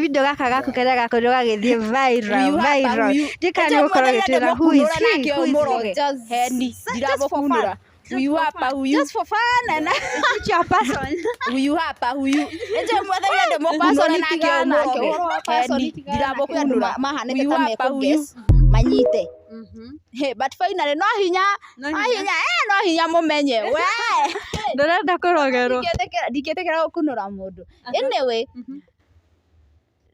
video gaka gaku karia gakorirwo gagithie viral ndikani gukorwo gitwira who is ndiramukunura huyu hapa huyu just for fun and it's your person huyu hapa huyu eje mwethaire ndemo person nake ndiramukunura huyu hapa huyu manyite but finally no hinya mumenye we ndarenda kurogerwo ndiketekera gukunura mundu anyway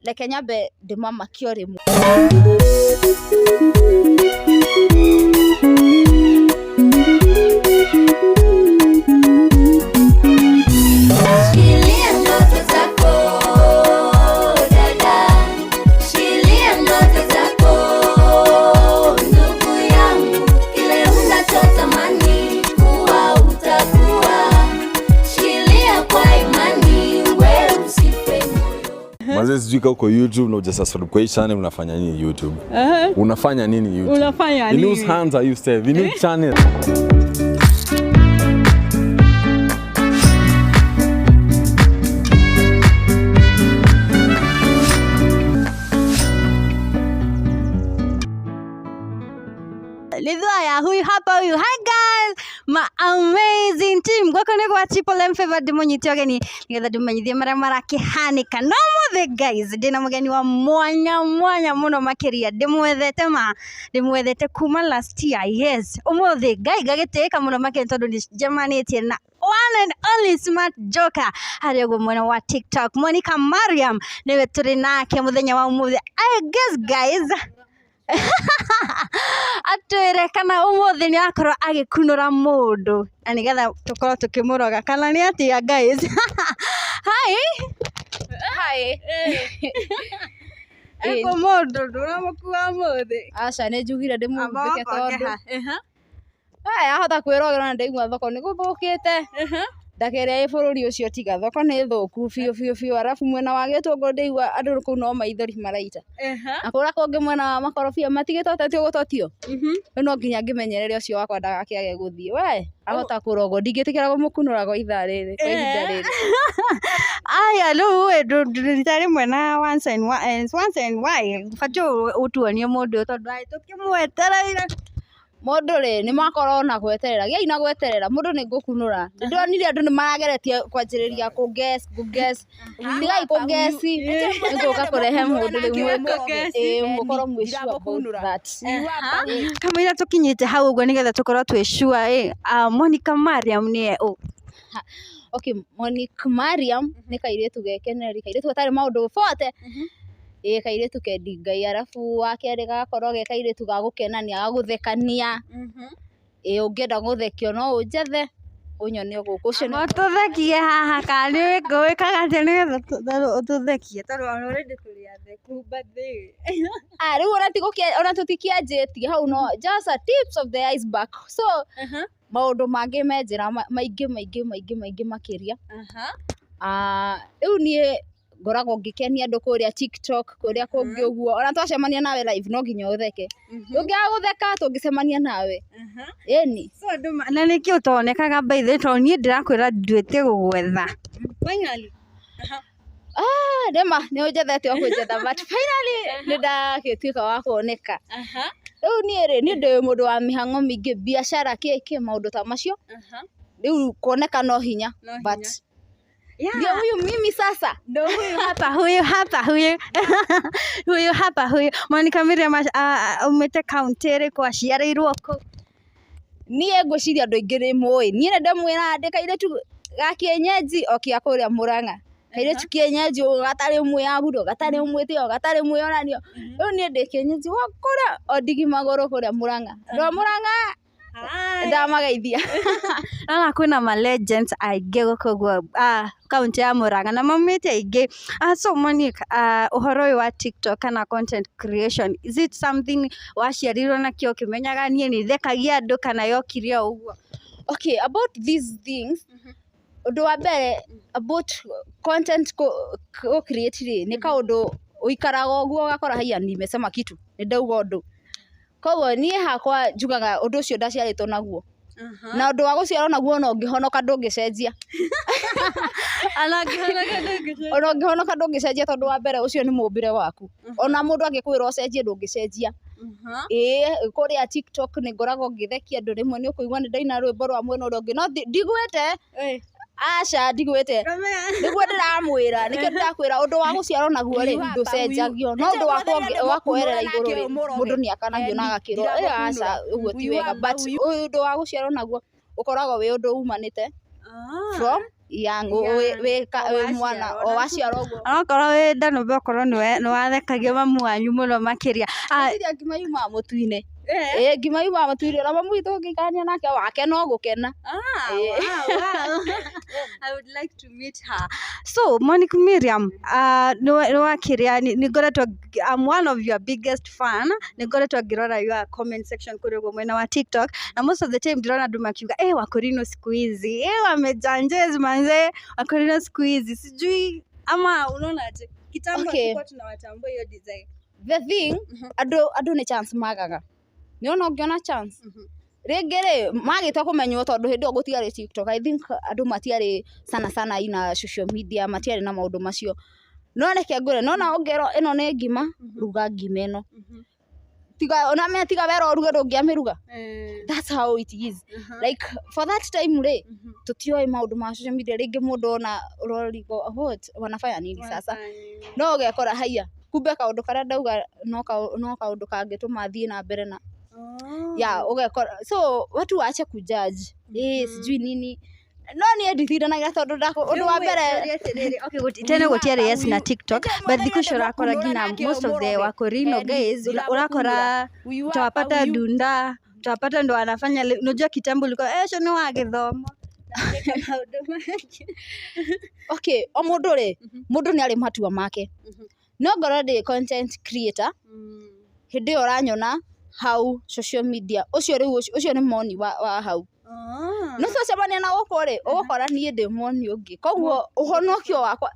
reke nyambe ndimamakie rimwe Mazee sijui uko YouTube na hujasubscribe kwa hii channel unafanya nini YouTube? Unafanya nini YouTube? Unafanya nini? In whose hands are you staying? The new channel. Lidhaya huyu hapa huyu. Hi guys, my amazing team. Gwako niko wa Triple M Favor dimunyiti ogeni nigetha ndimenyithie maria kihanika no mothe guys ndina mugeni wa mwanya muno makiria ndimwethete kuma last year. Yes, umothe guy gagiteka muno makiri tondu njemanitie na one and only smart joker haria go mwena wa TikTok Monica Mariam niwe turi nake muthenya wa umuthe. I guess guys atwire kana umuthi ni akorwo agikunura mundu na nigetha tukorwo tukimuroga kana ni atia guys. Hi eko mundu nduramukuwa muthi aca ni njugire ndimumbike tondu ahota kwirogera na ndaigua thoko ni guthukite ndakeria i bururi ucio tiga thoko ni thuku biu arafu mwena wa Gitungu ndeigua andu kuu no maithori maraita akura konge mwena wa makorobia matigitotetio gutotio no nginya ngimenyerere ucio wakwa ndagakiage guthie we ahota kurogo ndingitikira gumukunura go itha riri kwa ihinda riri aya lu nditari mwena once and why fatu utuonie mundu tondu ai tukimwetereire mundu ri ni makorwo na gweterera gai na gweterera mundu ni ngukunura ndonire andu ni marageretie kwanjiriria ku guess ndigai ku guess nguka kurehe mundu rimwe mukorwo mwishu that kama ira tukinyite hau uguo nigetha tukorwo twi sure Monica Mariam ni okay Monica Mariam ni kairitu gekeneri kairitu atari maundu fote kairitu kendi ngai arafu wakere gakorwo ge kairitu ga gukenania ga guthekania ungienda guthekio no unjethe unyone guku ucio no tuthekie haha kani gwikaga tene tuthekie tondu already kuria theku bathi riu ona tutikianjitie hau no just a tips of the iceberg so maundu mangi menjira maingi makiria riu nie ngoragwo ngikenia andu kuria TikTok kuria kungi uguo ona twacemania nawe live no nginya utheke ungiaga gutheka tungicemania nawe eni so na niki utonekaga by the to nie ndirakwira nduite gugwetha finally dema ni unjethete okwenjetha but finally nindagituika wa kuoneka riu nie ri ni ndi mundu wa mihango mingi biashara ki maundu ta macio riu kuoneka no hinya but ndio huyu mimi sasa ndio huyu hapa huyu Monica Mariam umete county kwa ciarirwo ko nie ngwiciria andu aingi ri moi nie ndamwira ndikaire tu gakienyeji okia kuria Murang'a kaire tu kienyeji gatari mwe abudo gatari mwe tio gatari mwe onanio riu nie ndikienyeji wakura odigi magoro kuria Murang'a ndo Murang'a ndamageithia na kwina ma legends aige gukogwo account ya Murang'a na mamite aige so Monica uhoro wa TikTok kana content creation is it something washiarirwo na kio kimenyaga nie ni thekagia andu kana yokirie uguo okay about these things undu wa mbere about content create ni kaundu uikaraga uguo gakora haya nimesema kitu ni ndauga undu koguo nie hakwa njugaga undu ucio ndaciaritwo naguo na ũndũ wa gũciarwo naguo no ngĩhonoka ndũngĩcenjia ona ngĩhonoka ndũngĩcenjia tondũ wa mbere ũcio nĩ mũmbĩre waku ona mũndũ angĩkwĩra ũcenjie ndũngĩcenjia kũrĩa TikTok nĩ ngoragwo ngĩthekia andũ rĩmwe nĩ ũkũigua nĩ ndaina rwĩmbo rwa mwena ũrĩa ũngĩ no ndigwĩte aca ndigwĩte nĩguo ndĩramwĩra nĩkĩo ndĩrakwĩra ũndũ wa gũciarwo naguo rĩ ndũcenjagio no ũndũ wa kuoerera igũrũ rĩ mũndũ nĩ akanagio na agakĩrwo aca ũguo ti wega but ũndũ wa gũciarwo naguo ũkoragwo wĩ ũndũ umanĩte from young wĩ mwana o waciarwo ũguo onokorwo wĩ nda no okorwo nĩ wathekagio mamu wanyu mũno makĩria ngima yumaga mũtu-inĩ ngima yumaga mũtu-inĩ na mamu witũ ũngĩikania nake wake no gũkena I would like to meet her. So, Monique Miriam, I'm one of your biggest fan. Nigoretwo ngirora your comment section kuri mwena wa TikTok. Na most of the time ndĩrona andũ makiuga, Wakorino siku hizi, wamejanjez manze, Wakorino siku hizi. Sijui ama unaona aje? Kitambo tulikuwa tunawatambua hiyo design. The thing, andũ nĩ chance magaga. Nĩona ũngĩona chance. Rĩngĩ rĩ magĩtwa kũmenywo tondũ hĩndĩ ĩyo gũtiarĩ TikTok. I think andũ matiarĩ sana ina social media, matiarĩ na maũndũ macio. No reke ngũre, nona ũngĩrwo ĩno nĩ ngima, ruga ngima ĩno. Tiga wera ũruge ndũngĩamĩruga. That's how it is. Like for that time rĩ tũtioĩ maũndũ ma social media, rĩngĩ mũndũ ona ũrorigo what wanafanya nini sasa. No ũgekora haya kumbe kaũndũ karĩa ndauga no kaũndũ kangĩtũma thiĩ na mbere na ugekora so watu waache kujudge sijui nini no ni ndithiranaga tondu undu wa mbere tena gutiare yes na TikTok but because urakora gina most of the Wakorino guys urakora utawapata dunda utawapata ndo anafanya unajua kitambo liko sio ni wa githomo okay o mundu ni ari matua make no ngoro ndi content creator hindi uranyona how social media ucio nĩ moni wa hau no sociabania na gũkora niĩ ndĩ moni ũngĩ koguo ũhonokio wakwa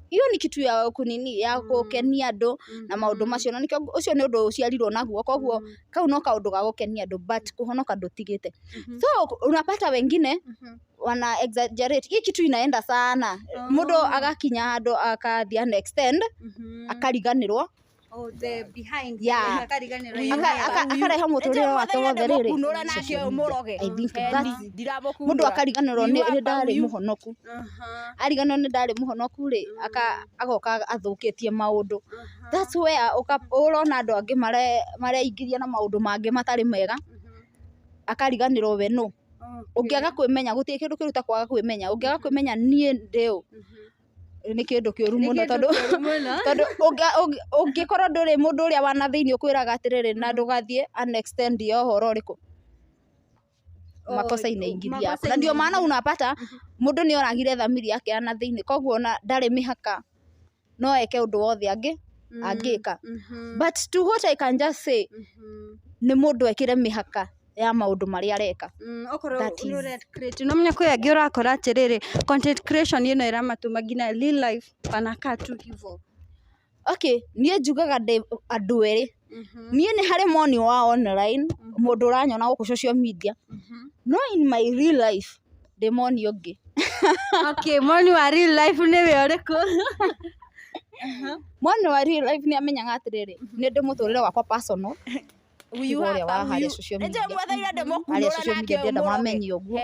hiyo ni kitu ya kunini ya gũkenia andũ na maũndũ macio na nikio ucio nĩ ũndũ ũciarirwo naguo koguo kau no kaũndũ ga gũkenia andũ but kũhonoka ndũtigĩte so unapata wengine wana exaggerate hii kitu inaenda sana mũndũ agakinya handũ akathia an extend akariganĩrwo the behind akareha mũtũrĩre wake wothe rĩrĩ I think mũndũ akariganĩrwo nĩ ndarĩ mũhonoku ariganĩrwo nĩ ndarĩ mũhonoku rĩ agoka athũkĩtie maũndũ that's where ũrona andũ angĩ mareingĩria na maũndũ mangĩ matarĩ mega akariganĩrwo we no ũngĩaga kwĩmenya gũtirĩ kĩndũ kĩruta kwaga kwĩmenya ũngĩaga kwĩmenya niĩ ndĩũ nĩ kĩndũ kĩũru mũno tondũ ũngĩkorwo ndũrĩ mũndũ ũrĩa wana thĩinĩ ũkwĩraga atĩrĩrĩ na ndũgathiĩ an extend ya ũhoro ũrĩkũ makosa-inĩ ingĩria na ndio maana unapata mũndũ nĩ oragire thamiri yake ana thĩinĩ koguo na ndarĩ mĩhaka no eke ũndũ wothe angĩka but to what I can just say nĩ mũndũ ekire mĩhaka ya maũndũ marĩa areka okorwo create no menya kwĩ angĩ ũrakora atĩrĩrĩ content creation ĩno ĩramatũma nginya real life panakaa tu hivyo okay niĩ njugaga andũ erĩ niĩ nĩ harĩ moni wa online mũndũ ũranyona gũkũ social media no in my real life ndĩ moni ũngĩ okay moni wa real life nĩ we ũrĩkũ moni wa real life nĩ amenyaga atĩrĩrĩ nĩ ndĩ mũtũrĩre wakwa personal harĩa social media ndĩenda mamenye ũguo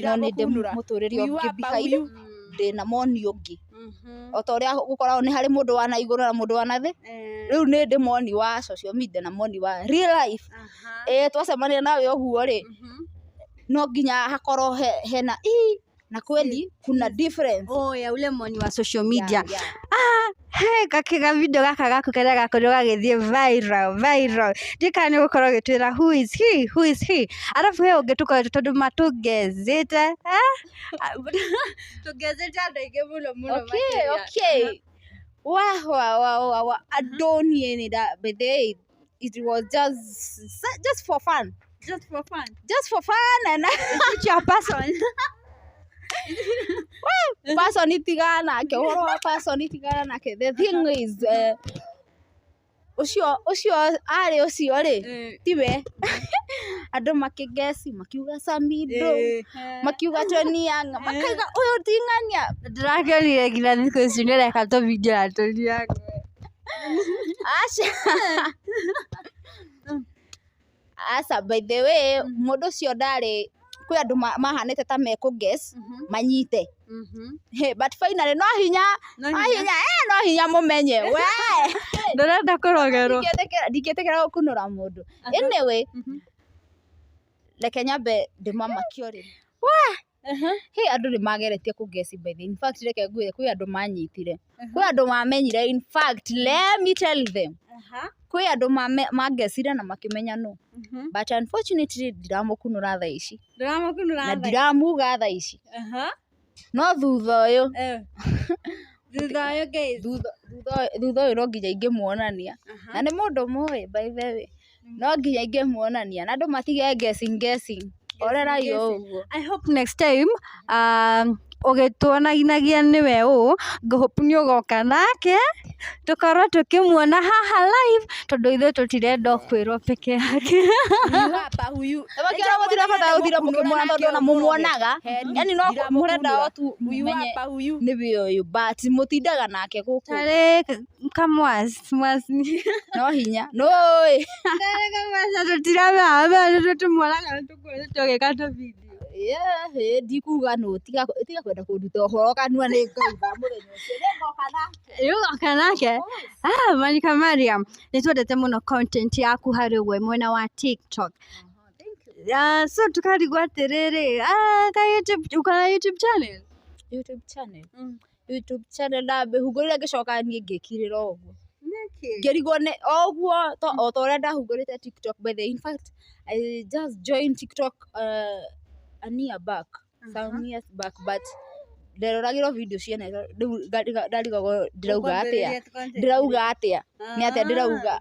no nĩ ndĩ mũtũrĩre ũngĩ behind ndĩna moni ũngĩ o ta ũrĩa gũkoragwo nĩ harĩ mũndũ wa na igũrũ na mũndũ wa na thĩ rĩu nĩ ndĩ moni wa social media na moni wa real life twacemania nawe ũguo rĩ no nginya hakorwo hena na kweli kuna difference ya ule moni wa social media kakiga video gaka gaku karĩa gakorwo gagĩthiĩ viral ndika nĩ gũkorwo gĩtwĩra who is he arabu he ũngĩtũkorwo tondũ matũngezete tũngezete andũ aingĩ mũno okay wa adoni ni da but it was just for fun and it's your person person itigana ke horo person itigana ke the thing is ucio ari ucio ri tiwe andũ makĩgeci makiuga Samido makiuga Tony Young makaiga ũyũ ti ng'ania. Ndĩrakĩonire nginya thikũ ici nĩreka tũvideo na Tony Young. Aca by the way mũndũ ũcio ndarĩ kwĩ andũ mahanĩte ta mekũguess manyite but finally no hinya mũmenye we ndũrenda kũrogerwo. ndingĩtĩkĩra gũkunũra mũndũ. Anyway reke nyambe ndĩmamakie ũrĩmi he andũ nĩmageretie kũguess by the in fact reke ngwĩre kwĩ andũ manyitire kwĩ andũ mamenyire in fact let me tell them kwĩ andũ maguessire na makĩmenya no but unfortunately ndiramũkunũra thaa ici na ndiramuga thaa ici no thutha ũyũ thutha ũyũ no nginya ingĩmuonania na nĩ mũndũ mũĩ by the way no nginya ingĩmuonania na andũ matige guessing orerai o ũguo. I hope next time ũgĩtuonaginagia nĩwe ũ ngũhope nĩũgoka nake tũkorwo tũkĩmuona haha live tondũ ithuĩ tũtirenda kwĩrwo peke yake. Wakĩra mũtirabatara gũthira mũkĩmuona tondũ ona mũmuonaga yani no mũrenda o tu mũmenye nĩwe ũyũ but mũtindaga nake gũkũ tarĩ kamwas no hinya no ĩ tũtiramenya tũmuonaga tũgĩka tũvideo. Ndikuga no tiga kwenda kũnduta ũhoro kanua nĩ ngaiga mũthenya ũcio nĩũgoka nake. Monica Mariam nĩtwendete mũno content yaku harĩ we mwena wa TikTok. So tukarigwo atĩrĩrĩ ukona YouTube channel na mbĩhungũrĩre ngĩcoka niĩ ngĩkirĩra ũguo ngĩrigwo nĩ ũguo o ta ũrĩa ndahungũrĩte TikTok by the in fact I just joined TikTok some years back but nderoragĩrwo video ciene rĩu ndarigagwo ndĩrauga atĩa nĩ atĩa ndĩrauga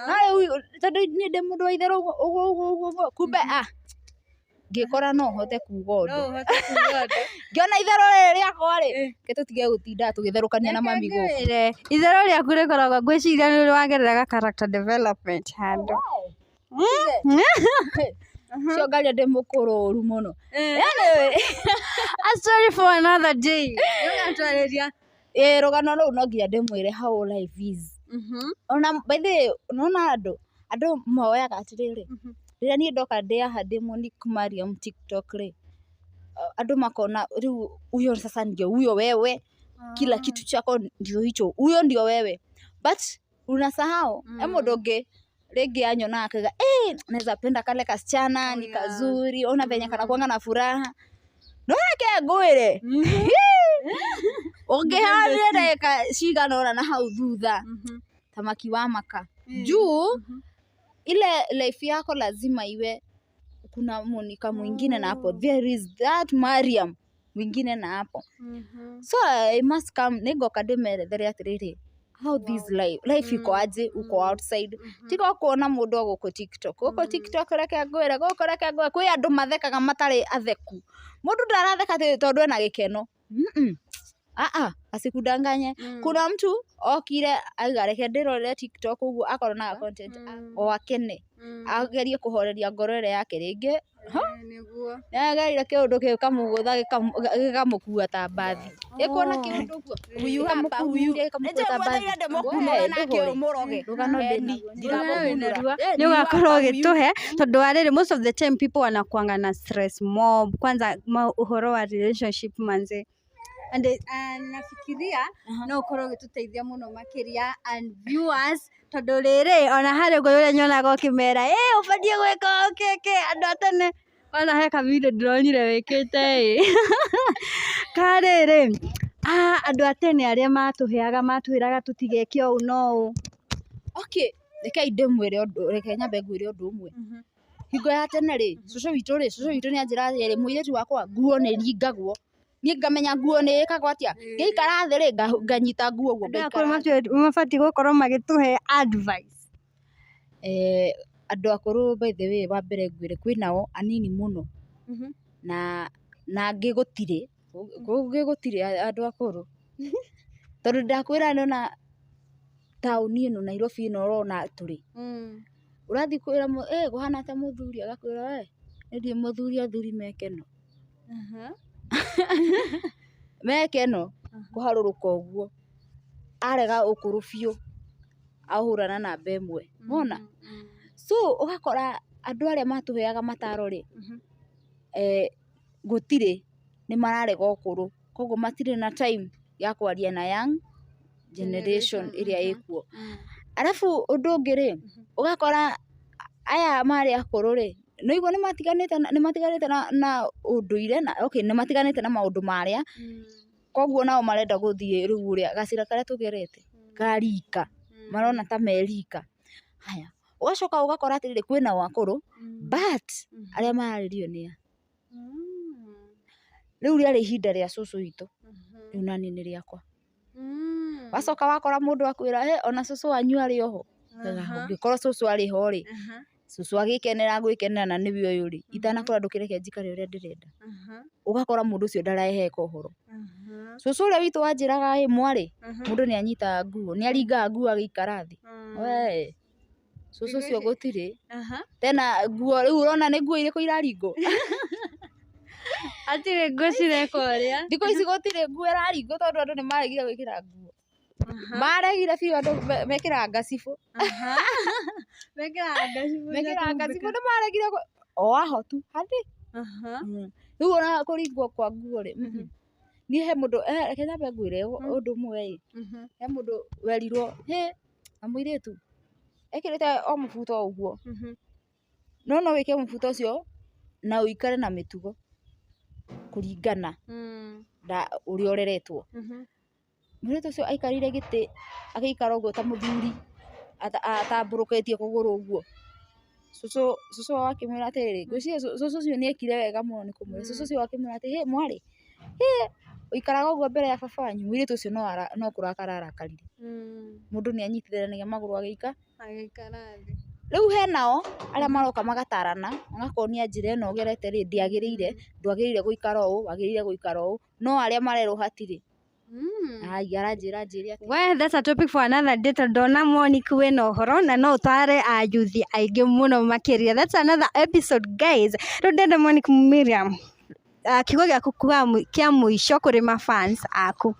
no rĩu tondũ niĩ ndĩ mũndũ wa itherũ ũguo kumbe ngĩkora no hote kuga ũndũ ngĩona itherũ rĩrĩ rĩakwa rĩ tũtige gũtinda tũgĩtherũkania na mami gũkũ. Itherũ rĩaku rĩkoragwo ngwĩciria nĩ wagerera character development handũ cio ngaria ndĩ mũkũrũru mũno. A story for another day. Rũgano rũu no nginya ndĩmwĩre how life is. Ona by the way nona andũ moyaga atĩrĩrĩ rĩrĩa niĩ ndoka ndĩaha ndĩ Monique Mariam TikTok rĩ andũ makona rĩu huyo sasa ndio huyo wewe kila kitu chako ndio hicho huyo ndio wewe but unasahau mũndũ ũngĩ rĩngĩ anyona akaga naweza penda kale kasichana ni kazuri ona venye kana kuanga na furaha no reke ngwĩre ũngĩharĩria ndagĩka cigana ũna na hau thutha thamaki wa maka juu ile life yako lazima iwe kuna Monica mwingine na hapo there is that Mariam mwingine na hapo so I must come nigoka ndĩmerethere atĩrĩrĩ how this life iko aje uko outside tiga kuona mũndũ gũkũ TikTok reke ngwĩre kwĩ andũ mathekaga matarĩ atheku mũndũ ndaratheka tondũ ena gĩkeno asikudanganye kuna mtu okire aiga reke ndĩrorere TikTok ũguo akorwo na content o akene agerie kũhoreria ngoro ĩrĩa yake rĩngĩ nĩguo yagerire kĩũndũ kĩu kamũgũtha gĩkamũkua ta mbathi ĩkuona kĩũndũ ũguo huyu hapa huyu kamũkua mbathi nĩũgakorwo ũgĩtũhe tondũ warĩrĩ most of the time people wanakuanga na stress mob kwanza ũhoro wa relationship manze and nafikiria no ũkorwo ũgĩtũteithia mũno makĩria and viewers tondũ rĩrĩ ona harĩ ũrĩa nyonaga ũkĩmera ũbatiĩ gwĩka keke andũ a tene ona he kavideo ndĩronire wĩkĩte karĩrĩ andũ a tene arĩa matwĩraga tũtigeke ũũ no ũũ. Okay reke ndĩmwĩre ũndũ reke nyambe ngwĩre ũndũ ũmwe hingo ya tene rĩ cũcũ witũ nĩ anjĩra mũirĩtu wakwa nguo nĩ ringagwo niĩ ngamenya nguo nĩ ĩkagwo atĩa ngĩikara thĩ rĩ nganyita nguo ũguo mabatiĩ gũkorwo magĩtũhe advice. Andũ akũrũ by the way wa mbere ngwĩre kwĩnao anini mũno na angĩ gũtirĩ andũ akũrũ tondũ ndakwĩra nĩona taũni ĩno Nairobi ĩno ũrona tũrĩ urathi kwira guhana ta muthuri agakwira ndi muthuri athuri mekeno mekeno kuharuruka uguo arega ukuru biu ahurana na mbemwe mona so ugakora andu aria matuheaga mataro ri gutire ni mararega ukuru koguo matire na time ya kwaria na young generation iria ikuo alafu undu ungi ri ugakora aya mari akuru ri no igua ni matiganite na unduire na okay ni matiganite na maundu maria koguo nao marenda guthie riu uria gacira karia tugerete garika marona ta merika haya ugacoka ugakora atiriri kwina wakuru but aria mararirio nia riu ria ihinda ria cucu itu riu nani ni riakwa wacoka wakora mundu akwira ona cucu wanyu ari oho ngikorwo cucu ari ho ri cucu agikenera gwikenera na niwe uyu ri itanakora ndukireke njikare uria ndirenda ugakora mundu ucio ndaraheka uhoro cucu uria witu wanjiraga mwari mundu ni anyita nguo ni aringa nguo agikara thi we cucu ucio gutire tena nguo riu urona ni nguo iriko iraringo atire nguo cireko ria thiko ici gutire nguo iraringo tondu andu ni maregire gwikira nguo maregire biu andu mekira ngacibu mekira ngacibu ni maregire aho tu handi riu ona kuringwo kwa nguo ri ni he mundu reke nyambe ngwire undu mwe he mundu werirwo na muiritu ekirite o mubuto uguo no wike mubuto ucio na uikare na mitugo kuringana da uri oreretwo muiritu ucio aikarire giti agikara uguo ta muthuri atamburuketie kuguru uguo cucu wakimwira atiri ngwiciria cucu ucio ni ekire wega muno ni kumwira cucu ucio wakimwira ati mwari uikaraga uguo mbere ya baba wanyu muiritu ucio no kurakara arakarire mundu ni anyitithanagia maguru agikara thi riu henao aria maroka magatarana magakonia njira ino ugerete ri ndiagirire ndwagirire guikara uu wagirire guikara uu no aria marerwo hatiri aranjira ati well that's a topic for another day tondona Monique wina uhoro na no utware ayuthi aingi muno makiria that's another episode guys rudenda Monique Miriam kiugo giaku kia muico kuri ma fans aku